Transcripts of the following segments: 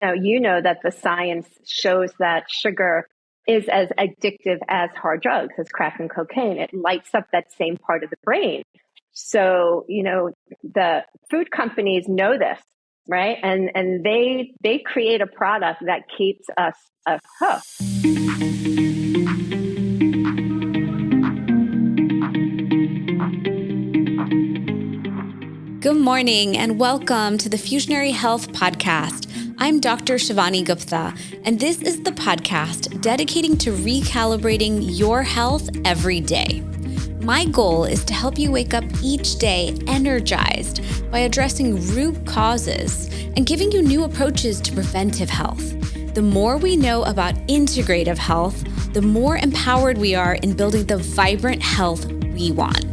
Now, you know that the science shows that sugar is as addictive as hard drugs, as crack and cocaine. It lights up that same part of the brain. So, the food companies know this, right? And they create a product that keeps us hooked. Good morning and welcome to the Fusionary Health podcast. I'm Dr. Shivani Gupta, and this is the podcast dedicating to recalibrating your health every day. My goal is to help you wake up each day energized by addressing root causes and giving you new approaches to preventive health. The more we know about integrative health, the more empowered we are in building the vibrant health we want.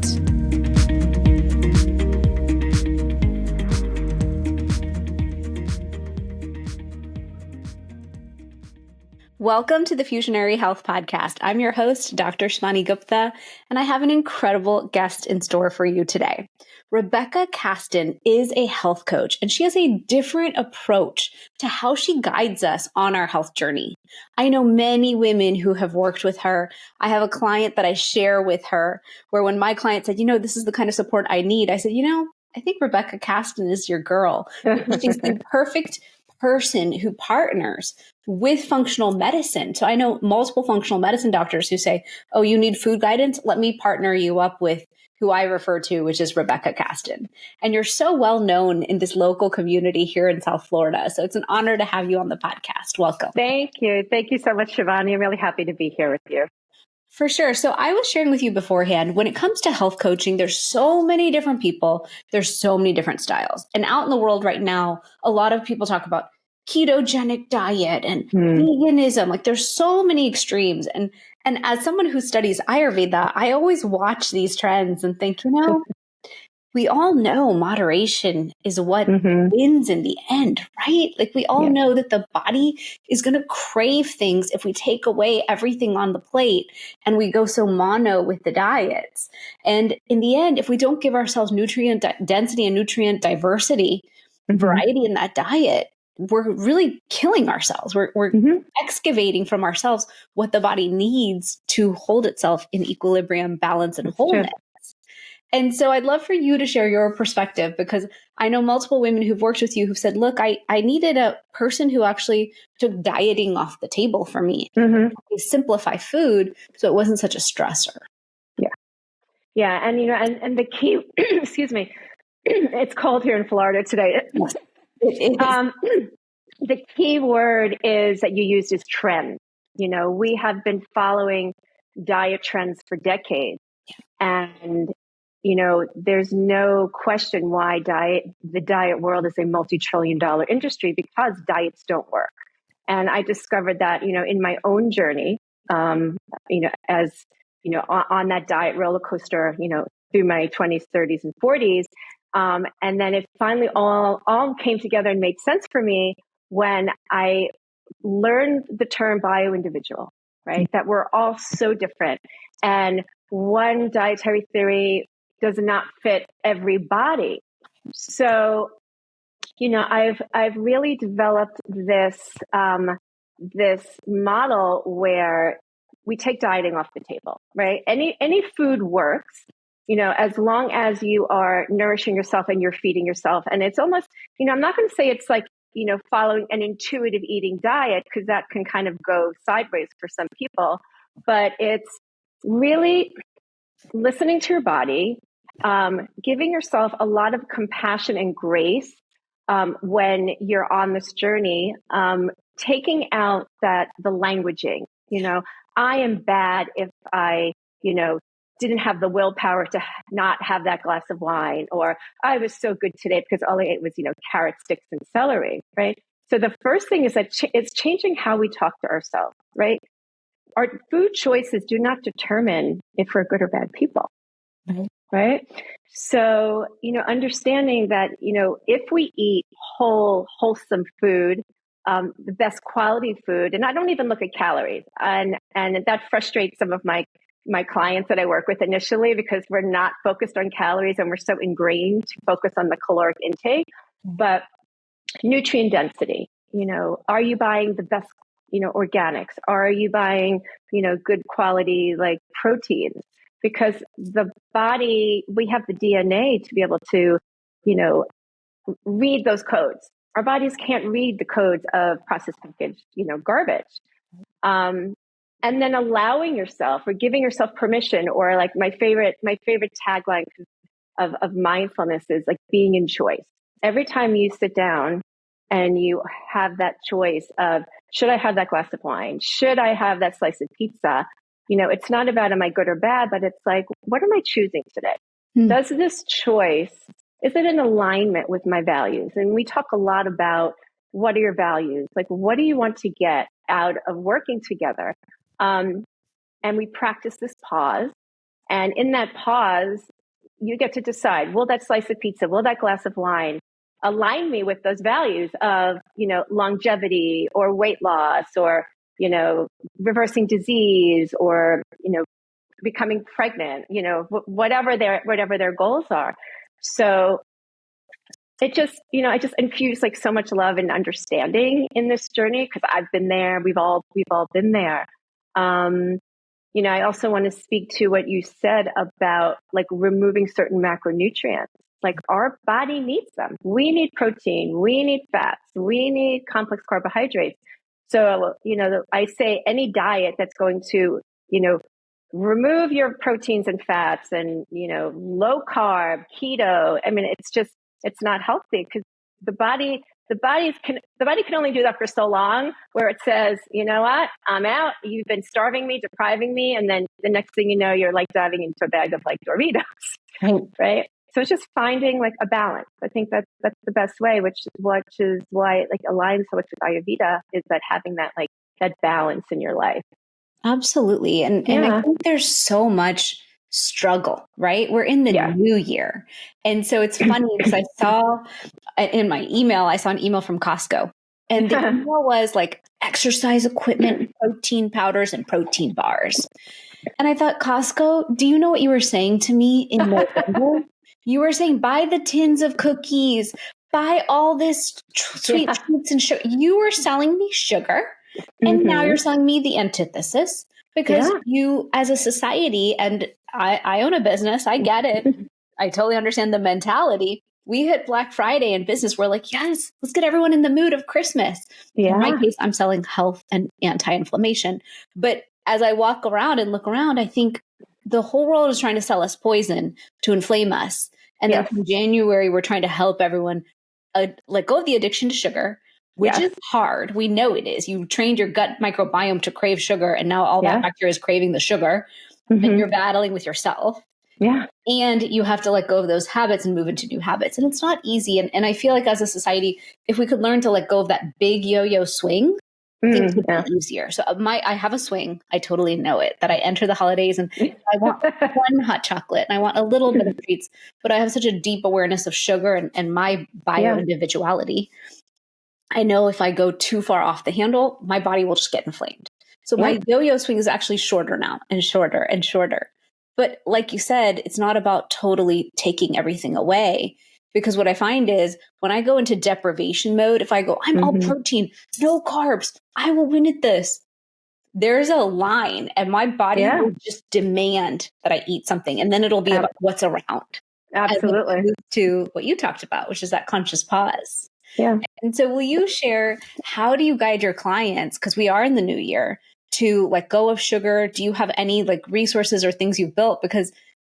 Welcome to the Fusionary Health podcast. I'm your host, Dr. Shivani Gupta, and I have an incredible guest in store for you today. Rebecca Kastin is a health coach, and she has a different approach to how she guides us on our health journey. I know many women who have worked with her. I have a client that I share with her where when my client said, this is the kind of support I need, I said, I think Rebecca Kastin is your girl. She's the perfect person who partners with functional medicine. So I know multiple functional medicine doctors who say, oh, you need food guidance? Let me partner you up with who I refer to, which is Rebecca Kastin. And you're so well known in this local community here in South Florida. So it's an honor to have you on the podcast. Welcome. Thank you. Thank you so much, Shivani. I'm really happy to be here with you. For sure. So I was sharing with you beforehand, when it comes to health coaching, there's so many different people. There's so many different styles. And out in the world right now, a lot of people talk about ketogenic diet and veganism. Like there's so many extremes. And as someone who studies Ayurveda, I always watch these trends and think, we all know moderation is what wins in the end, right? Like we all know that the body is going to crave things if we take away everything on the plate and we go so mono with the diets. And in the end, if we don't give ourselves nutrient density and nutrient diversity, variety in that diet, we're really killing ourselves. We're excavating from ourselves what the body needs to hold itself in equilibrium, balance, and wholeness. And so I'd love for you to share your perspective, because I know multiple women who've worked with you who've said, look, I needed a person who actually took dieting off the table for me. Simplify food so it wasn't such a stressor. Yeah. And the key, excuse me, it's cold here in Florida today. The key word is that you used is trend. We have been following diet trends for decades. And, there's no question why the diet world is a multi-trillion-dollar industry, because diets don't work. And I discovered that, in my own journey, as, on that diet roller coaster, through my 20s, 30s, and 40s. And then it finally all came together and made sense for me when I learned the term bio-individual, right? That we're all so different. And one dietary theory does not fit everybody. So, I've really developed this model where we take dieting off the table, right? Any food works, as long as you are nourishing yourself and you're feeding yourself. And it's almost, I'm not going to say it's like, following an intuitive eating diet, because that can kind of go sideways for some people, but it's really listening to your body, giving yourself a lot of compassion and grace when you're on this journey, taking out the languaging, I am bad if I, didn't have the willpower to not have that glass of wine, or I was so good today because all I ate was, carrot sticks and celery, right? So the first thing is that it's changing how we talk to ourselves, right? Our food choices do not determine if we're good or bad people, right? So, understanding that, if we eat wholesome food, the best quality food, and I don't even look at calories, and that frustrates some of my clients that I work with initially, because we're not focused on calories and we're so ingrained to focus on the caloric intake, but nutrient density, are you buying the best, organics? Are you buying, good quality like proteins? Because the body, we have the DNA to be able to, read those codes. Our bodies can't read the codes of processed packaged, garbage. And then allowing yourself or giving yourself permission, or like my favorite tagline of mindfulness is like being in choice. Every time you sit down and you have that choice of, should I have that glass of wine? Should I have that slice of pizza? It's not about, am I good or bad, but it's like, what am I choosing today? Does this choice, is it in alignment with my values? And we talk a lot about, what are your values? Like, what do you want to get out of working together? And we practice this pause. And in that pause, you get to decide, will that slice of pizza, will that glass of wine align me with those values of, longevity or weight loss or, reversing disease or, becoming pregnant, whatever their goals are. So it just, I just infuse like so much love and understanding in this journey, because I've been there. We've all been there. I also want to speak to what you said about like removing certain macronutrients. Like our body needs them. We need protein, we need fats, we need complex carbohydrates. So, I say any diet that's going to, remove your proteins and fats and, low carb, keto. I mean, it's not healthy, because the body can only do that for so long, where it says, you know what, I'm out. You've been starving me, depriving me. And then the next thing you know, you're like diving into a bag of like Doritos. Right. So it's just finding like a balance. I think that's the best way, which is why it like aligns so much with Ayurveda, is that having that like that balance in your life. Absolutely. And I think there's so much struggle, right? We're in the new year. And so it's funny because I saw in my email, I saw an email from Costco, and the email was like exercise equipment, protein powders, and protein bars. And I thought, Costco, do you know what you were saying to me in November? You were saying, buy the tins of cookies, buy all this sweet treats and sugar. You were selling me sugar. And now you're selling me the antithesis, because you, as a society, and I own a business, I get it. I totally understand the mentality. We hit Black Friday in business. We're like, yes, let's get everyone in the mood of Christmas. In my case, I'm selling health and anti-inflammation. But as I walk around and look around, I think the whole world is trying to sell us poison to inflame us. And then in January, we're trying to help everyone let go of the addiction to sugar, which is hard. We know it is. You trained your gut microbiome to crave sugar, and now all that bacteria is craving the sugar, and you're battling with yourself. And you have to let go of those habits and move into new habits. And it's not easy. And I feel like as a society, if we could learn to let go of that big yo-yo swing, things would be easier. So I have a swing. I totally know it, that I enter the holidays and I want one hot chocolate and I want a little bit of treats, but I have such a deep awareness of sugar and my bio-individuality. I know if I go too far off the handle, my body will just get inflamed. So my yo-yo swing is actually shorter now and shorter and shorter. But like you said, it's not about totally taking everything away. Because what I find is when I go into deprivation mode, if I go, I'm all protein, no carbs, I will win at this. There's a line and my body will just demand that I eat something. And then it'll be about what's around. Absolutely. To what you talked about, which is that conscious pause. And so will you share, how do you guide your clients, because we are in the new year, to let go of sugar? Do you have any like resources or things you've built? Because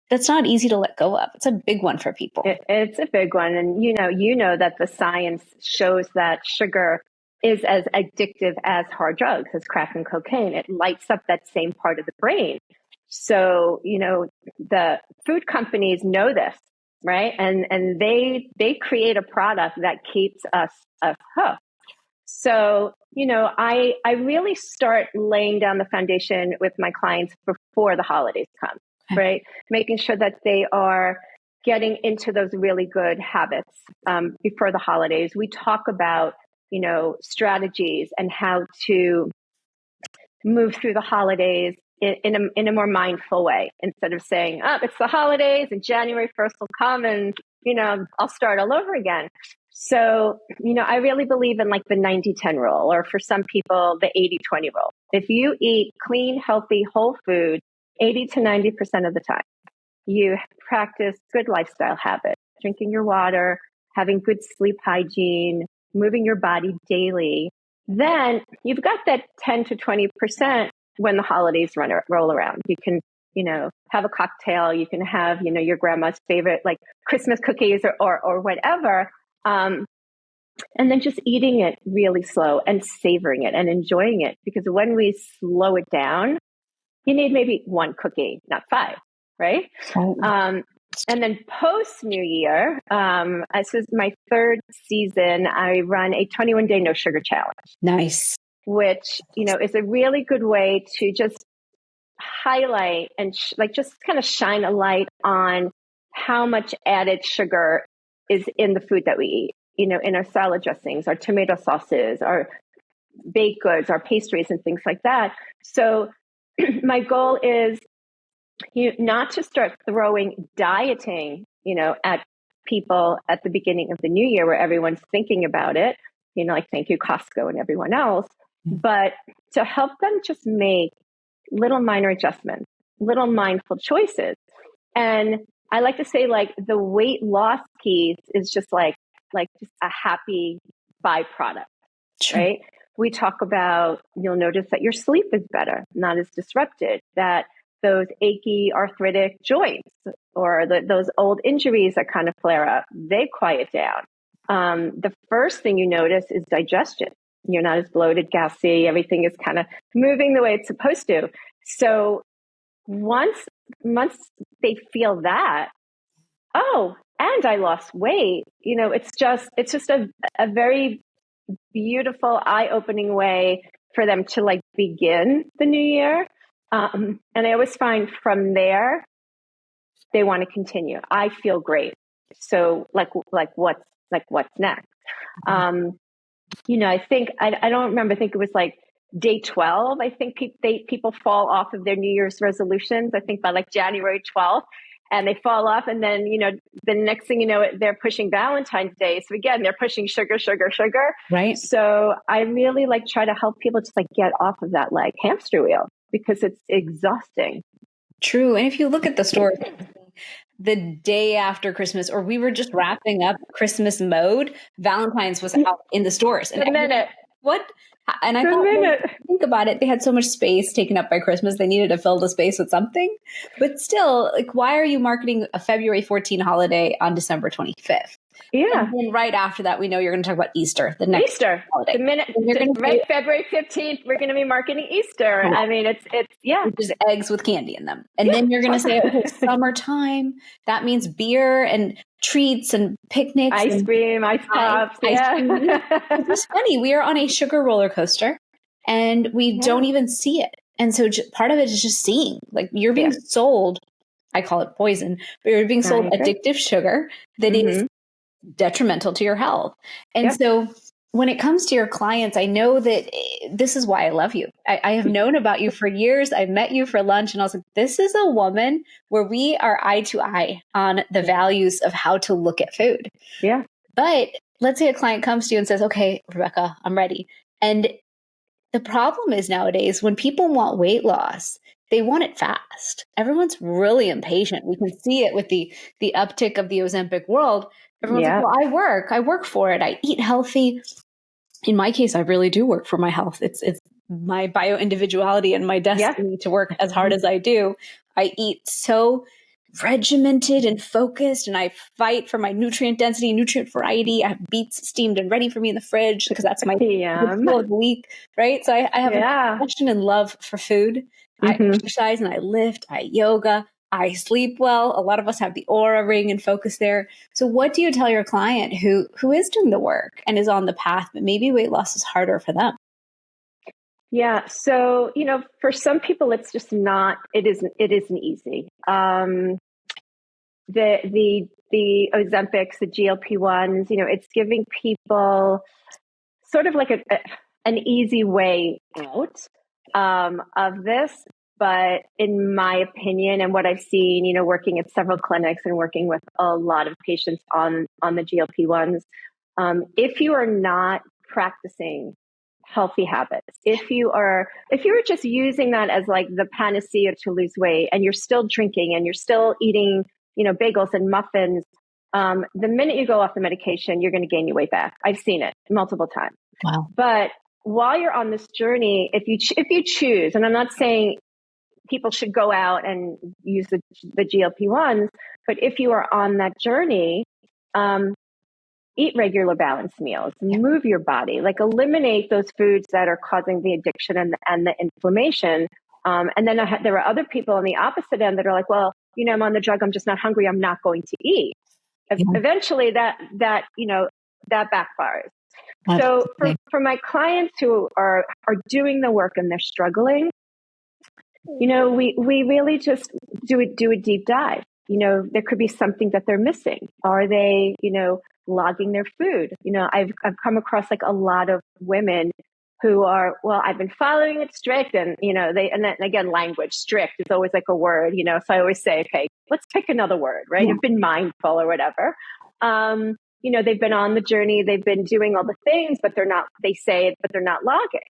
that's not easy to let go of. It's a big one for people. It's a big one. And you know that the science shows that sugar is as addictive as hard drugs, as crack and cocaine. It lights up that same part of the brain. So, the food companies know this, right? And they create a product that keeps us hooked. So, I really start laying down the foundation with my clients before the holidays come, right? Making sure that they are getting into those really good habits before the holidays. We talk about, strategies and how to move through the holidays in a more mindful way, instead of saying, oh, it's the holidays and January 1st will come and, I'll start all over again. So, I really believe in like the 90-10 rule, or for some people, the 80-20 rule. If you eat clean, healthy, whole food 80 to 90% of the time, you practice good lifestyle habits, drinking your water, having good sleep hygiene, moving your body daily, then you've got that 10 to 20% when the holidays roll around. You can, have a cocktail. You can have, your grandma's favorite, like Christmas cookies or whatever. And then just eating it really slow and savoring it and enjoying it. Because when we slow it down, you need maybe one cookie, not five, right? And then post New Year, this is my third season. I run a 21-day no sugar challenge. Nice. Which, is a really good way to just highlight and just kind of shine a light on how much added sugar is in the food that we eat, in our salad dressings, our tomato sauces, our baked goods, our pastries and things like that. So my goal is not to start throwing dieting, at people at the beginning of the new year where everyone's thinking about it, like thank you, Costco and everyone else, but to help them just make little minor adjustments, little mindful choices. And I like to say like the weight loss piece is just like just a happy byproduct, right? We talk about, you'll notice that your sleep is better, not as disrupted, that those achy arthritic joints or those old injuries that kind of flare up, they quiet down. The first thing you notice is digestion. You're not as bloated, gassy. Everything is kind of moving the way it's supposed to. So once they feel that, oh, and I lost weight, it's just a very beautiful, eye-opening way for them to like begin the new year. And I always find from there, they want to continue. I feel great. So like what's next? I think, I don't remember, I think it was like day 12. I think people fall off of their New Year's resolutions, I think by like January 12th, and they fall off. And then, the next thing you know, they're pushing Valentine's Day. So again, they're pushing sugar. Right. So I really try to help people just get off of that hamster wheel, because it's exhausting. True. And if you look at the store, the day after Christmas, or we were just wrapping up Christmas mode, Valentine's was out in the stores. And what? And I thought, think about it, they had so much space taken up by Christmas, they needed to fill the space with something. But still, why are you marketing a February 14 holiday on December 25th? Yeah. And then right after that, we know you're going to talk about Easter, the next Easter holiday. The minute, February 15th, we're going to be marketing Easter. I mean, it's just eggs with candy in them. And then you're going to say, okay, summertime, that means beer and treats and picnics. Ice cream, ice pops. It's just funny. We are on a sugar roller coaster and we don't even see it. And so part of it is just seeing, you're being sold, I call it poison, but you're being sold addictive sugar that is detrimental to your health. And so when it comes to your clients, I know that this is why I love you. I have known about you for years. I've met you for lunch and I was like, this is a woman where we are eye to eye on the values of how to look at food. Yeah. But let's say a client comes to you and says, okay, Rebecca, I'm ready. And the problem is nowadays when people want weight loss, they want it fast. Everyone's really impatient. We can see it with the uptick of the Ozempic world. Everyone's like, well, I work for it. I eat healthy. In my case, I really do work for my health. It's my bio-individuality and my destiny to work as hard as I do. I eat so regimented and focused, and I fight for my nutrient density, nutrient variety. I have beets steamed and ready for me in the fridge because that's my meal of the week, right? So I have a passion and love for food. I exercise and I lift, I yoga, I sleep well. A lot of us have the aura ring and focus there. So what do you tell your client who is doing the work and is on the path, but maybe weight loss is harder for them? Yeah. So, for some people, it's just not, it isn't easy. The Ozempics, the GLP-1s, it's giving people sort of like an easy way out of this. But in my opinion, and what I've seen, working at several clinics and working with a lot of patients on the GLP-1s, If you are not practicing healthy habits, if you are just using that as like the panacea to lose weight, and you're still drinking and you're still eating, bagels and muffins, the minute you go off the medication, you're going to gain your weight back. I've seen it multiple times. Wow. But while you're on this journey, if you choose, and I'm not saying people should go out and use the GLP-1s, but if you are on that journey, eat regular balanced meals, move your body, like eliminate those foods that are causing the addiction and the inflammation. And then there are other people on the opposite end that are like, well, I'm on the drug, I'm just not hungry, I'm not going to eat. Eventually that backfires. So for my clients who are doing the work and they're struggling, we really just do a deep dive. There could be something that they're missing. Are they, logging their food? I've come across like a lot of women who are, well, I've been following it strict, and and then again, language, strict is always like a word, so I always say, okay, let's pick another word, right? You've been mindful or whatever. They've been on the journey, they've been doing all the things, but they say it, but they're not logging.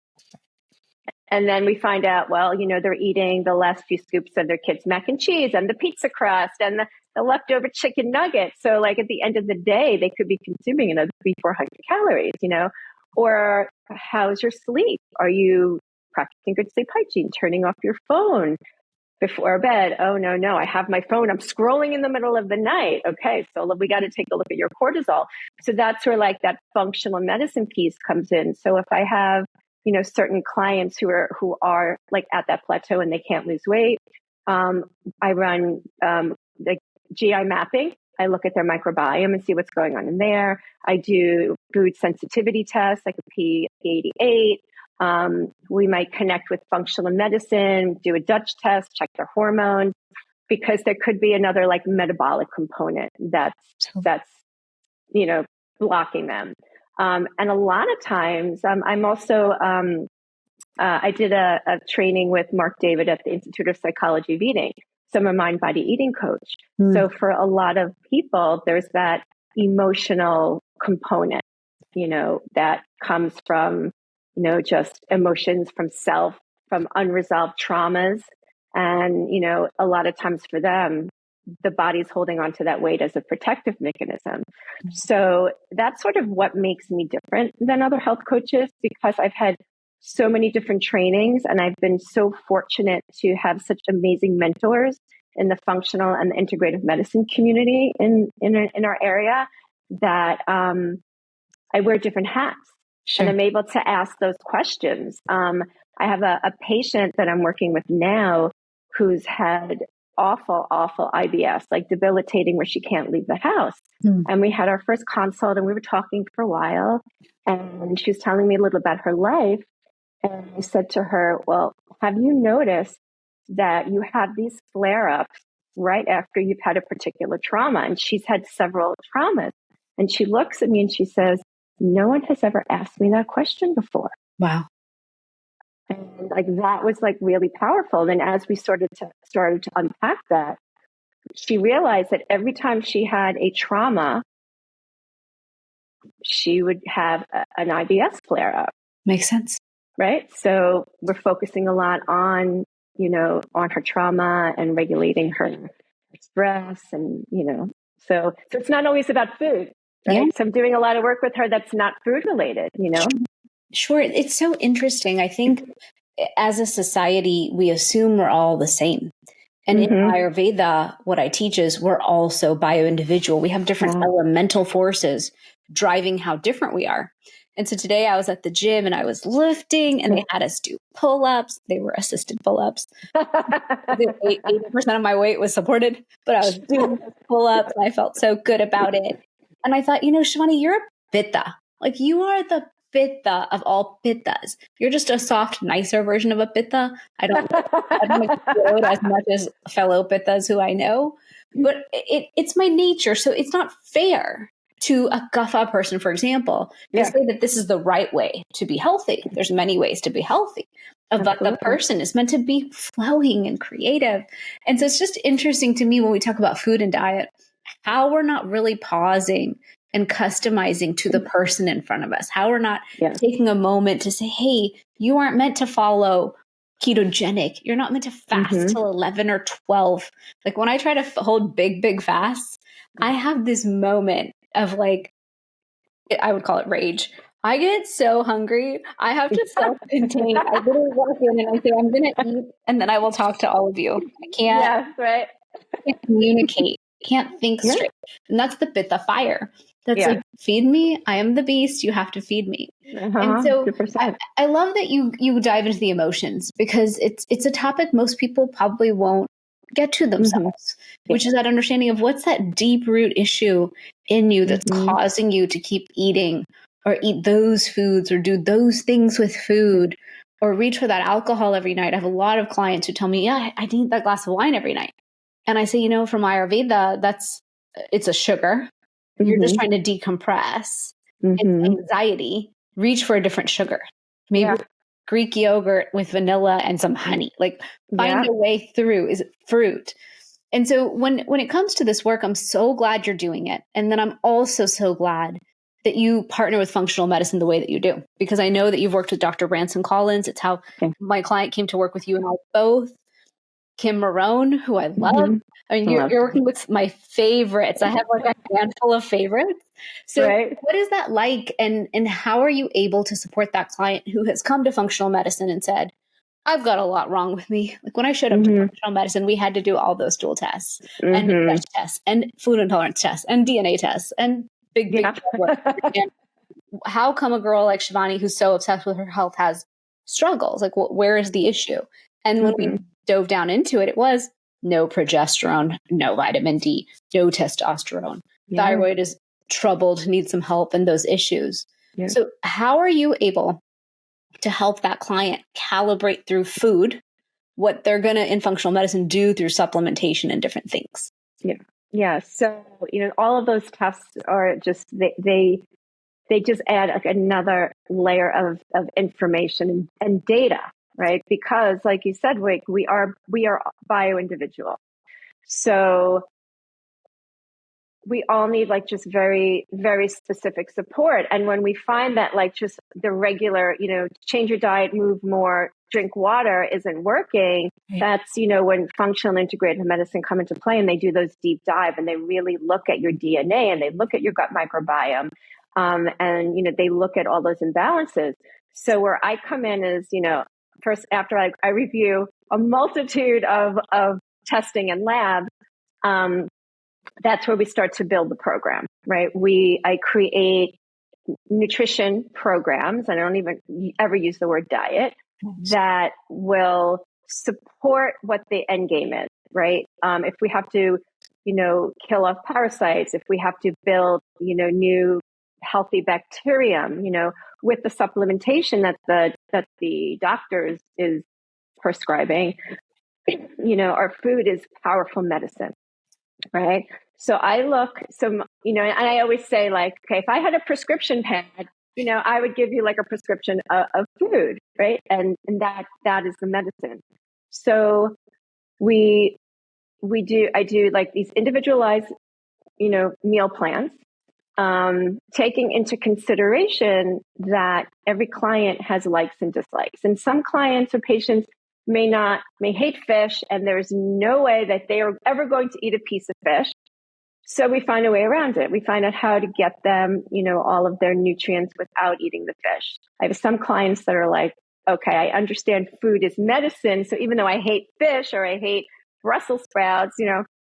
And then we find out, well, they're eating the last few scoops of their kids' mac and cheese and the pizza crust and the leftover chicken nuggets. So like at the end of the day, they could be consuming another 300-400 calories, or how's your sleep? Are you practicing good sleep hygiene, turning off your phone before bed? Oh, no, I have my phone. I'm scrolling in the middle of the night. Okay, so we got to take a look at your cortisol. So that's where like that functional medicine piece comes in. So if I have certain clients who are like at that plateau and they can't lose weight, I run the GI mapping. I look at their microbiome and see what's going on in there. I do food sensitivity tests, like a P88. We might connect with functional medicine, do a Dutch test, check their hormones, because there could be another like metabolic component that's blocking them. And a lot of times, I'm also, I did a training with Mark David at the Institute of Psychology of Eating. So I'm a mind-body eating coach. So for a lot of people, there's that emotional component, that comes from, just emotions from self, from unresolved traumas. And, a lot of times for them, the body's holding on to that weight as a protective mechanism. So that's sort of what makes me different than other health coaches, because I've had so many different trainings and I've been so fortunate to have such amazing mentors in the functional and the integrative medicine community in our area, that I wear different hats. Sure. And I'm able to ask those questions. I have a patient that I'm working with now who's had awful IBS, like debilitating, where she can't leave the house. And we had our first consult and we were talking for a while, and she was telling me a little about her life. And I said to her, well, have you noticed that you have these flare-ups right after you've had a particular trauma? And she's had several traumas. And she looks at me and she says, no one has ever asked me that question before. Wow. And like that was like really powerful. And as we started to unpack that, she realized that every time she had a trauma, she would have an IBS flare up. Makes sense. Right? So we're focusing a lot on, on her trauma and regulating her stress, and, so it's not always about food. Right? Yeah. So I'm doing a lot of work with her that's not food related, Sure. It's so interesting. I think as a society, we assume we're all the same. And in Ayurveda, what I teach is we're also bio-individual. We have different elemental forces driving how different we are. And so today I was at the gym and I was lifting and they had us do pull-ups. They were assisted pull-ups. 80% of my weight was supported, but I was doing pull-ups and I felt so good about it. And I thought, Shivani, you're a pitta. Like you are the pitta of all pittas. You're just a soft, nicer version of a pitta. I don't explode as much as fellow pittas who I know, but it's my nature. So it's not fair to a kapha person, for example, to say that this is the right way to be healthy. There's many ways to be healthy. But the person is meant to be flowing and creative. And so it's just interesting to me when we talk about food and diet, how we're not really pausing and customizing to the person in front of us. How we're not Yeah. taking a moment to say, hey, you aren't meant to follow ketogenic. You're not meant to fast till 11 or 12. Like when I try to hold big fasts, I have this moment of like, I would call it rage. I get so hungry. I have to self-contain. I literally walk in and I say, I'm going to eat, and then I will talk to all of you. I can't, Yes, right. I can't communicate. I can't think Yeah. straight. And that's the bit, the fire. That's Yeah. like, feed me. I am the beast. You have to feed me. And so 100%. I love that you dive into the emotions, because it's a topic most people probably won't get to themselves, which is that understanding of what's that deep root issue in you that's causing you to keep eating or eat those foods or do those things with food or reach for that alcohol every night. I have a lot of clients who tell me, yeah, I need that glass of wine every night. And I say, from Ayurveda, it's a sugar. You're just trying to decompress. It's anxiety. Reach for a different sugar. Maybe Greek yogurt with vanilla and some honey. Like find a way through. Is it fruit? And so when it comes to this work, I'm so glad you're doing it. And then I'm also so glad that you partner with functional medicine the way that you do, because I know that you've worked with Dr. Branson Collins. It's how my client came to work with you and I both. Kim Marone, who I love. I mean, you're working with my favorites. I have like a handful of favorites. So what is that like? And how are you able to support that client who has come to functional medicine and said, I've got a lot wrong with me. Like when I showed up to functional medicine, we had to do all those stool tests and nutrition tests and food intolerance tests and DNA tests and big work. And how come a girl like Shivani, who's so obsessed with her health, has struggles? Like, where is the issue? And when we dove down into it, it was no progesterone, no vitamin D, no testosterone. Thyroid is troubled, needs some help, and those issues. So how are you able to help that client calibrate through food what they're going to in functional medicine do through supplementation and different things? Yeah. So, all of those tests are just, they just add like another layer of information and data, right? Because like you said, we are bio-individual. So we all need like just very, very specific support. And when we find that like just the regular, change your diet, move more, drink water isn't working, that's, when functional integrative medicine come into play and they do those deep dive and they really look at your DNA and they look at your gut microbiome. And, they look at all those imbalances. So where I come in is, first after I review a multitude of testing and labs, that's where we start to build the program, right? I create nutrition programs. I don't even ever use the word diet that will support what the end game is, right? If we have to, kill off parasites, if we have to build, new healthy bacterium, with the supplementation that the doctors is prescribing, our food is powerful medicine, right? So I look, and I always say like, okay, if I had a prescription pad, I would give you like a prescription of food, right? And that is the medicine. So I do like these individualized, meal plans, taking into consideration that every client has likes and dislikes. And some clients or patients may hate fish, and there's no way that they are ever going to eat a piece of fish. So we find a way around it. We find out how to get them, all of their nutrients without eating the fish. I have some clients that are like, okay, I understand food is medicine. So even though I hate fish or I hate Brussels sprouts,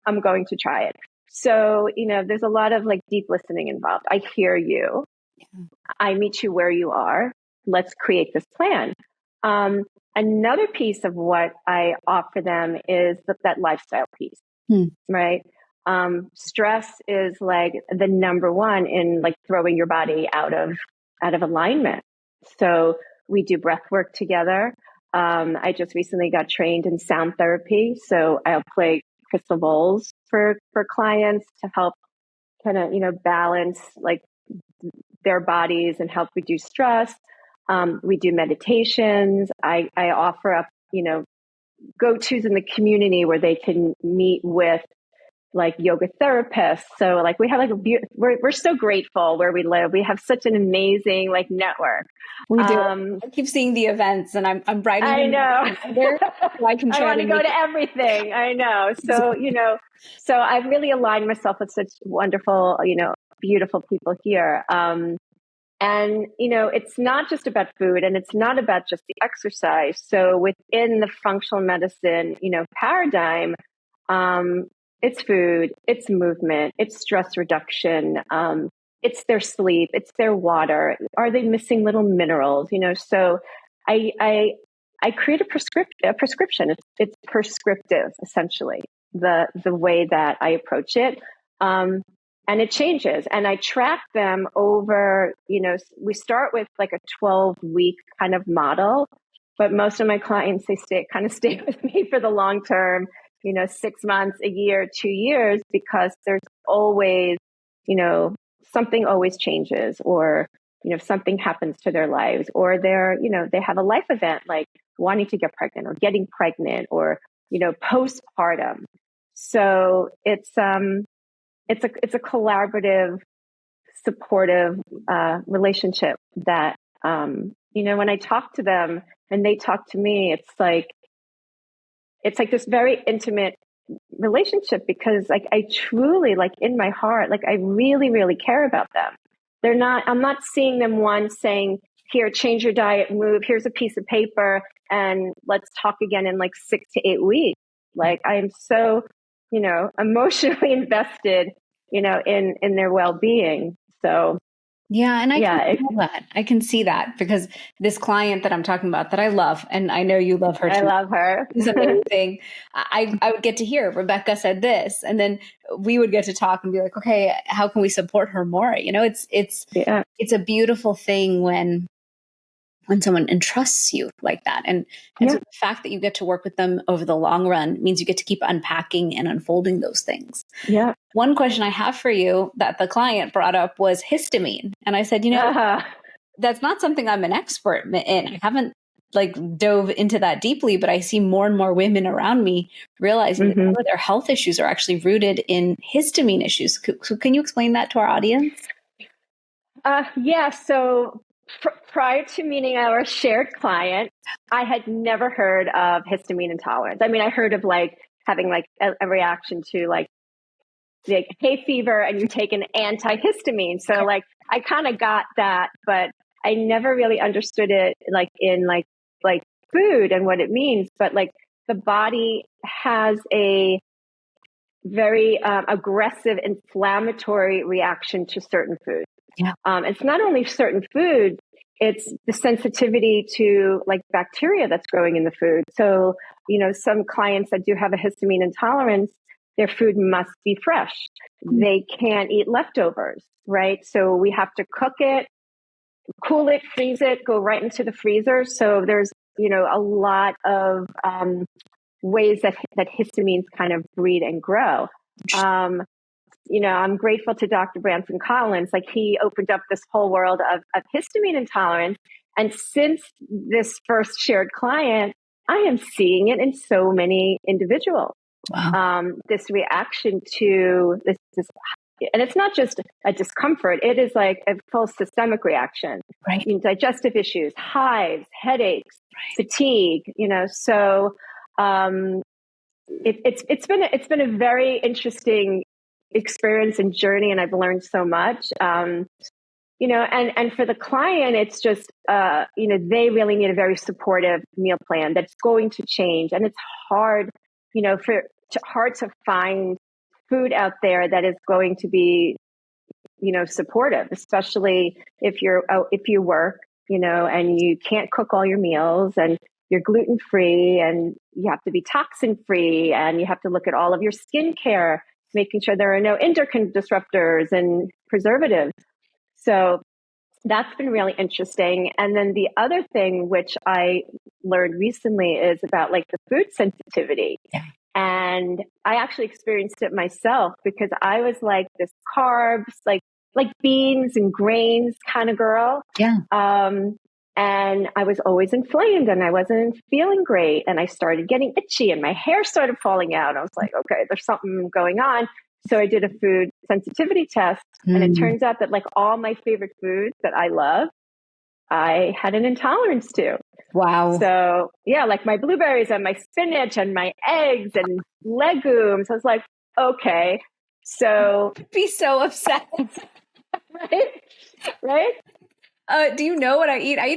I'm going to try it. So, there's a lot of like deep listening involved. I hear you. I meet you where you are. Let's create this plan. Another piece of what I offer them is that lifestyle piece, right? Stress is like the number one in like throwing your body out of alignment. So we do breath work together. I just recently got trained in sound therapy. So I'll play crystal bowls for clients to help kind of, balance like their bodies and help reduce stress. We do meditations. I offer up, go-tos in the community where they can meet with like yoga therapists. So like we have like we're so grateful where we live. We have such an amazing like network. We do. I keep seeing the events, and I'm writing. I know. So I can I try want to go to everything. I know. So so I've really aligned myself with such wonderful, beautiful people here. And, it's not just about food, and it's not about just the exercise. So within the functional medicine, paradigm, it's food, it's movement, it's stress reduction, it's their sleep, it's their water. Are they missing little minerals? So I create a prescription. It's prescriptive, essentially, the way that I approach it. And it changes, and I track them over, we start with like a 12-week kind of model, but most of my clients, they stay with me for the long term, 6 months, a year, 2 years, because there's always, something always changes, or, something happens to their lives, or they have a life event like wanting to get pregnant or getting pregnant, or, postpartum. So it's a collaborative, supportive relationship that, when I talk to them and they talk to me, it's like this very intimate relationship, because like I truly, like in my heart, like I really, really care about them. I'm not seeing them once saying, here, change your diet, move, here's a piece of paper, and let's talk again in like 6 to 8 weeks. Like I am so, emotionally invested, in their well-being. So yeah, and can feel that. I can see that, because this client that I'm talking about, that I love, and I know you love her too. I love her. She's amazing. I would get to hear Rebecca said this, and then we would get to talk and be like, okay, how can we support her more? It's a beautiful thing when someone entrusts you like that. And so the fact that you get to work with them over the long run means you get to keep unpacking and unfolding those things. Yeah. One question I have for you that the client brought up was histamine. And I said, that's not something I'm an expert in. I haven't like dove into that deeply, but I see more and more women around me realizing that some of their health issues are actually rooted in histamine issues. So can you explain that to our audience? Yeah. So prior to meeting our shared client, I had never heard of histamine intolerance. I mean, I heard of like having like a reaction to like hay fever, and you take an antihistamine. So like I kind of got that, but I never really understood it like in like food and what it means. But like the body has a very aggressive inflammatory reaction to certain foods. Yeah. It's not only certain foods, it's the sensitivity to like bacteria that's growing in the food. So, some clients that do have a histamine intolerance, their food must be fresh. They can't eat leftovers, right? So we have to cook it, cool it, freeze it, go right into the freezer. So there's, a lot of ways that histamines kind of breed and grow. I'm grateful to Dr. Branson Collins. Like he opened up this whole world of histamine intolerance. And since this first shared client, I am seeing it in so many individuals. Wow. This reaction to this, and it's not just a discomfort. It is like a full systemic reaction. Right. Digestive issues, hives, headaches, fatigue. So it's been a very interesting experience and journey, and I've learned so much. And for the client, it's just they really need a very supportive meal plan that's going to change, and it's hard, hard to find food out there that is going to be, supportive, especially if you work, and you can't cook all your meals, and you're gluten free, and you have to be toxin free, and you have to look at all of your skincare, making sure there are no endocrine disruptors and preservatives. So that's been really interesting. And then the other thing which I learned recently is about like the food sensitivity. Yeah. And I actually experienced it myself, because I was like this carbs, like beans and grains kind of girl. Yeah. And I was always inflamed, and I wasn't feeling great. And I started getting itchy, and my hair started falling out. I was like, okay, there's something going on. So I did a food sensitivity test, and it turns out that like all my favorite foods that I love, I had an intolerance to. Wow. So yeah, like my blueberries and my spinach and my eggs and legumes. I was like, okay, so I'd be so upset. right, right. Do you know what I eat? I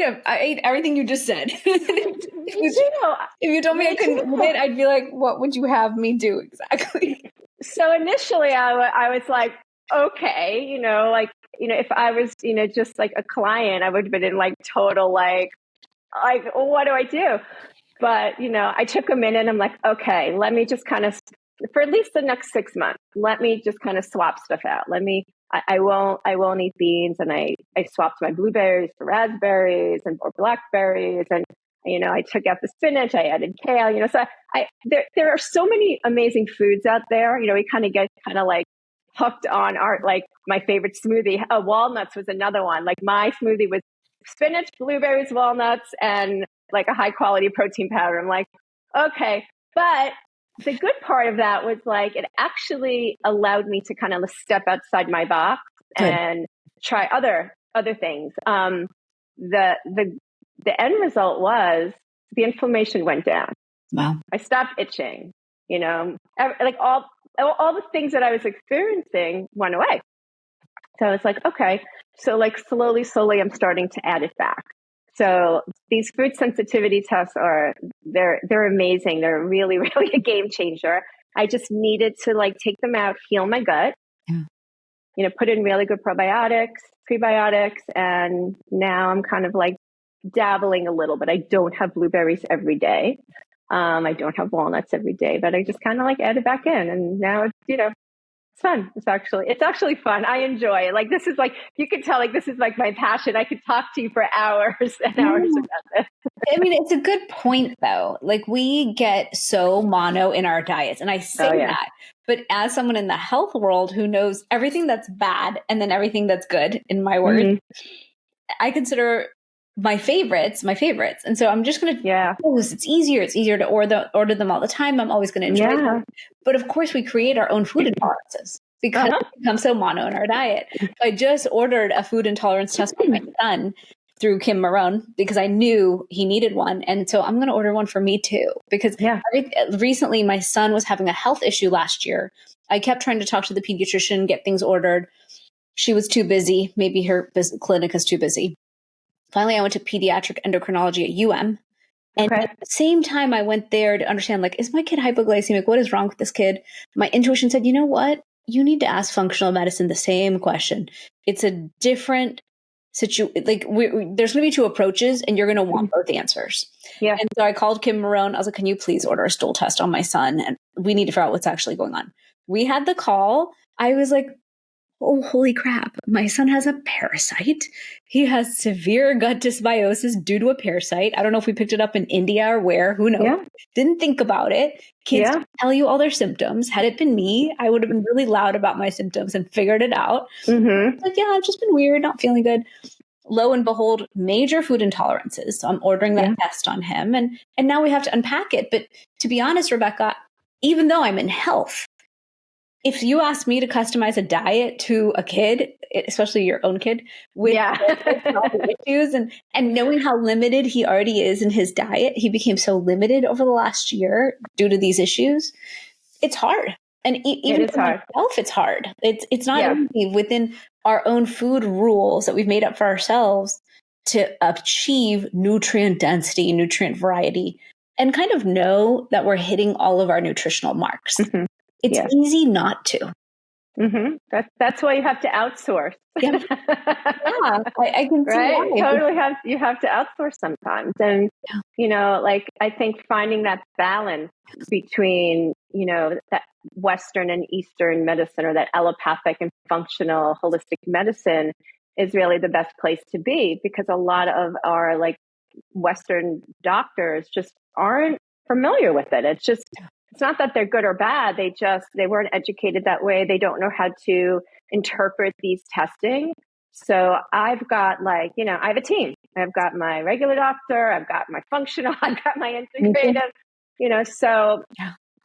eat everything you just said. If you told me I couldn't eat it, I'd be like, what would you have me do exactly? So initially I was like, okay, if I was, just like a client, I would have been in like total, like, what do I do? But, I took a minute. I'm like, okay, let me just kind of, for at least the next 6 months, let me just kind of swap stuff out. I won't eat beans. And I swapped my blueberries for raspberries or blackberries. And, I took out the spinach, I added kale, so there are so many amazing foods out there. We kind of get kind of like hooked on like my favorite smoothie. Walnuts was another one. Like my smoothie was spinach, blueberries, walnuts, and like a high quality protein powder. I'm like, okay. But the good part of that was like, it actually allowed me to kind of step outside my box and try other things. The end result was the inflammation went down. Wow. I stopped itching, like all the things that I was experiencing went away. So it's like, okay, so like slowly, I'm starting to add it back. So these food sensitivity tests they're amazing. They're really, really a game changer. I just needed to like take them out, heal my gut, put in really good probiotics, prebiotics. And now I'm kind of like dabbling a little bit. I don't have blueberries every day. I don't have walnuts every day, but I just kind of like add it back in. And now it's, it's fun. It's actually fun. I enjoy it. Like, this is like, you can tell, like, this is like my passion. I could talk to you for hours and hours about this. I mean, it's a good point though. Like, we get so mono in our diets, and I say that, but as someone in the health world who knows everything that's bad and then everything that's good, in my words, I consider my favorites. And so I'm just going to it's easier to order them all the time. I'm always going to enjoy them. But of course we create our own food intolerances because we become so mono in our diet. So I just ordered a food intolerance test for my son through Kim Marone because I knew he needed one. And so I'm going to order one for me too, because recently my son was having a health issue last year. I kept trying to talk to the pediatrician, get things ordered. She was too busy. Maybe her clinic is too busy. Finally, I went to pediatric endocrinology at UM. And at the same time, I went there to understand, like, is my kid hypoglycemic? What is wrong with this kid? My intuition said, you know what? You need to ask functional medicine the same question. It's a different situation. Like, there's going to be two approaches, and you're going to want both answers. Yeah. And so I called Kim Marone. I was like, can you please order a stool test on my son? And we need to figure out what's actually going on. We had the call. I was like, oh, holy crap. My son has a parasite. He has severe gut dysbiosis due to a parasite. I don't know if we picked it up in India or where, who knows? Yeah. Didn't think about it. Kids tell you all their symptoms. Had it been me, I would have been really loud about my symptoms and figured it out. Like, yeah, I've just been weird, not feeling good. Lo and behold, major food intolerances. So I'm ordering that test on him. And now we have to unpack it. But to be honest, Rebecca, even though I'm in health, if you ask me to customize a diet to a kid, especially your own kid, with issues and knowing how limited he already is in his diet, he became so limited over the last year due to these issues. It's hard. And even for myself, it's hard. It's not easy within our own food rules that we've made up for ourselves to achieve nutrient density, nutrient variety, and kind of know that we're hitting all of our nutritional marks. It's easy not to. That's why you have to outsource. I can see right. why. Totally you have to outsource sometimes, and like I think finding that balance between that Western and Eastern medicine, or that allopathic and functional holistic medicine, is really the best place to be, because a lot of our like Western doctors just aren't familiar with it. It's not that they're good or bad. They weren't educated that way. They don't know how to interpret these testing. So I've got I have a team. I've got my regular doctor. I've got my functional. I've got my integrative, so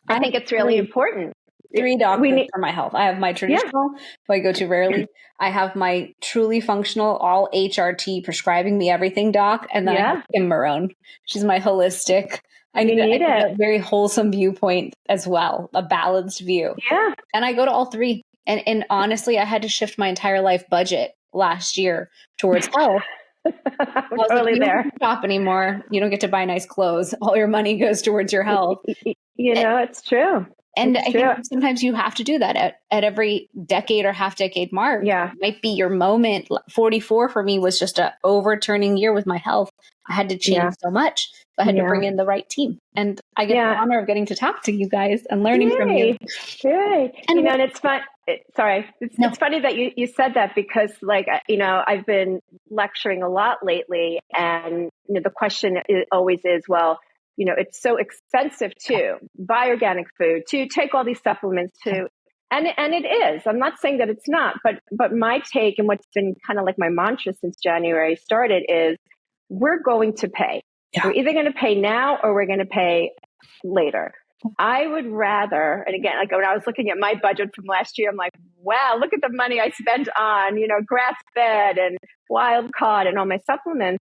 I think it's really important. three doctors for my health. I have my traditional, who I go to rarely. I have my truly functional, all HRT prescribing me everything doc. And then I have Kim Marone. She's my holistic. I need a very wholesome viewpoint as well, a balanced view. Yeah. And I go to all three. And honestly, I had to shift my entire life budget last year towards health. I was totally like, you there. don't shop anymore. You don't get to buy nice clothes. All your money goes towards your health. It's true. And I think sometimes you have to do that at every decade or half decade mark. Yeah. It might be your moment. 44 for me was just a overturning year with my health. I had to change so much. I had to bring in the right team. And I get the honor of getting to talk to you guys and learning from you. Yay. And it's fun. It's funny that you said that because I've been lecturing a lot lately and the question always is, well, it's so expensive to buy organic food, to take all these supplements to, and it is. I'm not saying that it's not, but my take and what's been kind of like my mantra since January started is we're going to pay. Yeah. We're either going to pay now or we're going to pay later. I would rather, and again, like when I was looking at my budget from last year, I'm like, wow, look at the money I spent on, grass fed and wild caught and all my supplements.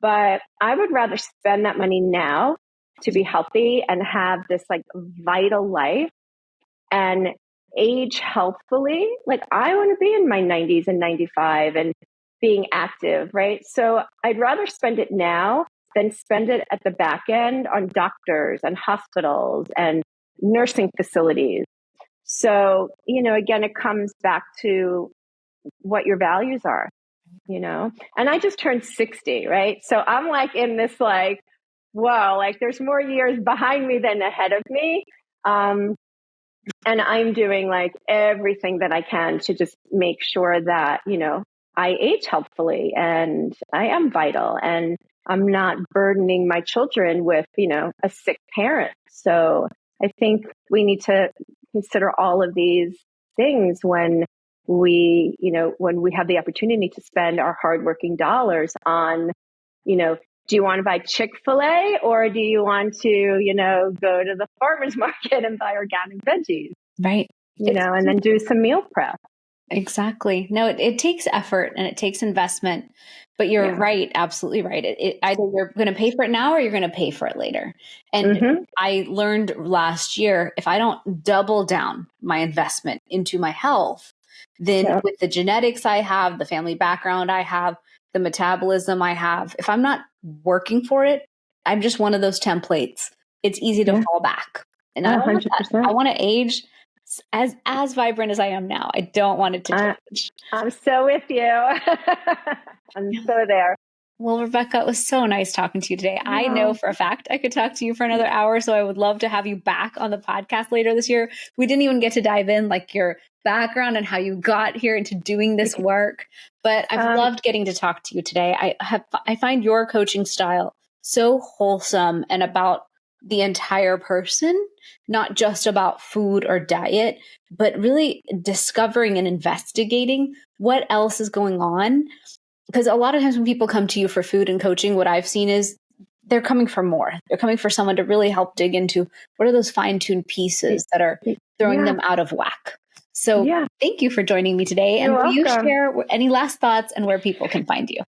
But I would rather spend that money now to be healthy and have this like vital life and age healthfully. Like I want to be in my 90s and 95 and being active, right? So I'd rather spend it now than spend it at the back end on doctors and hospitals and nursing facilities. So, again, it comes back to what your values are, and I just turned 60, right? So I'm like in this like, whoa, like there's more years behind me than ahead of me. And I'm doing like everything that I can to just make sure that, I age healthfully and I am vital and I'm not burdening my children with, a sick parent. So I think we need to consider all of these things when we have the opportunity to spend our hardworking dollars on, do you want to buy Chick-fil-A or do you want to, go to the farmer's market and buy organic veggies? Right. And then do some meal prep. Exactly. No, it takes effort and it takes investment, but you're right. Absolutely right. Either you're going to pay for it now or you're going to pay for it later. And I learned last year, if I don't double down my investment into my health, then with the genetics I have, the family background I have, the metabolism I have, if I'm not working for it, I'm just one of those templates. It's easy to fall back. And I don't want that. I want to age as vibrant as I am now. I don't want it to change. I'm so with you. I'm so there. Well, Rebecca, it was so nice talking to you today. Yeah. I know for a fact I could talk to you for another hour, so I would love to have you back on the podcast later this year. We didn't even get to dive in like your background and how you got here into doing this work, but I've loved getting to talk to you today. I find your coaching style so wholesome and about the entire person, not just about food or diet, but really discovering and investigating what else is going on. Because a lot of times when people come to you for food and coaching, what I've seen is they're coming for more. They're coming for someone to really help dig into what are those fine-tuned pieces that are throwing them out of whack. So thank you for joining me today. You're welcome. Will you share any last thoughts and where people can find you?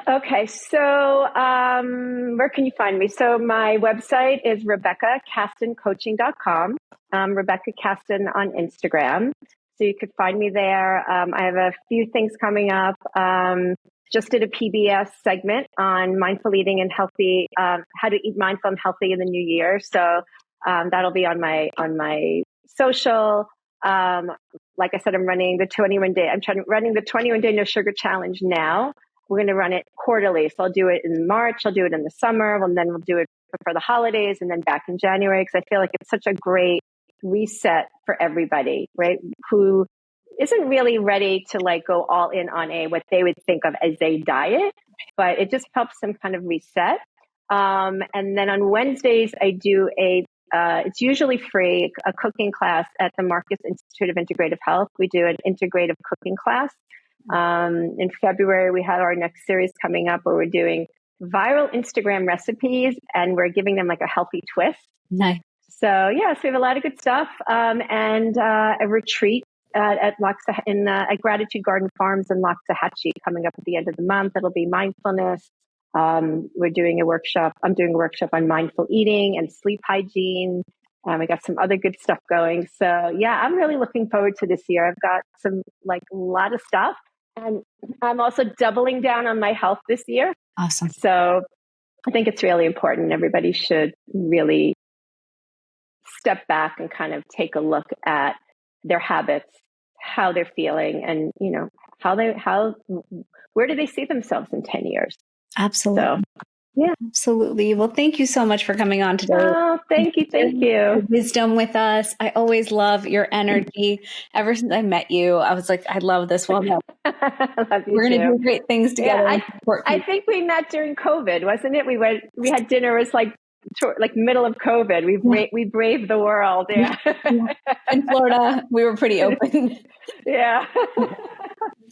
Okay. So where can you find me? So my website is RebeccaKastinCoaching.com. Rebecca Kastin on Instagram. So you could find me there. I have a few things coming up. Just did a PBS segment on mindful eating and healthy, how to eat mindful and healthy in the new year. So that'll be on my social. Like I said, I'm running the 21 day. Running the 21 day no sugar challenge now. We're going to run it quarterly. So I'll do it in March. I'll do it in the summer. And then we'll do it for the holidays and then back in January. Because I feel like it's such a great reset for everybody, right? Who isn't really ready to like go all in on what they would think of as a diet, but it just helps them kind of reset. And then on Wednesdays, I do it's usually free, a cooking class at the Marcus Institute of Integrative Health. We do an integrative cooking class. In February, we have our next series coming up where we're doing viral Instagram recipes and we're giving them like a healthy twist. Nice. So yeah, so we have a lot of good stuff, and a retreat at Gratitude Garden Farms in Loxahatchee coming up at the end of the month. It'll be mindfulness. We're doing a workshop. I'm doing a workshop on mindful eating and sleep hygiene. We got some other good stuff going. So yeah, I'm really looking forward to this year. I've got a lot of stuff, and I'm also doubling down on my health this year. Awesome. So I think it's really important. Everybody should really step back and kind of take a look at their habits, how they're feeling, and where do they see themselves in 10 years? Absolutely. So, yeah. Absolutely. Well, thank you so much for coming on today. Oh, thank you. Your wisdom with us. I always love your energy. Ever since I met you, I was like, I love this woman. We're going to do great things together. Yeah, I think we met during COVID, wasn't it? We had dinner. It was like middle of COVID. We braved the world. Yeah. In Florida, we were pretty open. Yeah.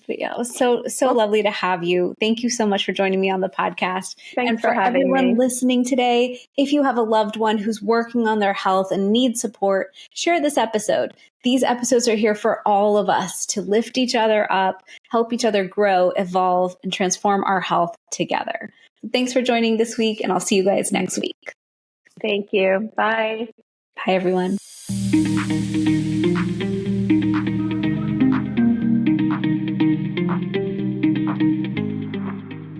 But yeah, it was so lovely to have you. Thank you so much for joining me on the podcast. Thanks for having everyone me. Listening today, if you have a loved one who's working on their health and needs support, share this episode. These episodes are here for all of us to lift each other up, help each other grow, evolve, and transform our health together. Thanks for joining this week, and I'll see you guys next week. Thank you. Bye. Bye, everyone.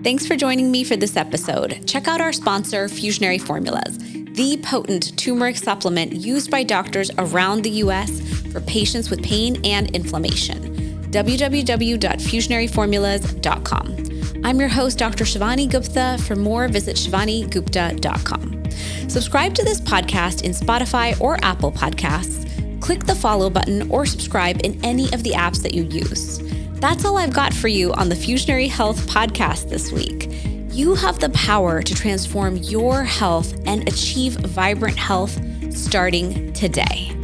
Thanks for joining me for this episode. Check out our sponsor, Fusionary Formulas, the potent turmeric supplement used by doctors around the U.S. for patients with pain and inflammation. www.fusionaryformulas.com. I'm your host, Dr. Shivani Gupta. For more, visit shivanigupta.com. Subscribe to this podcast in Spotify or Apple Podcasts. Click the follow button or subscribe in any of the apps that you use. That's all I've got for you on the Fusionary Health podcast this week. You have the power to transform your health and achieve vibrant health starting today.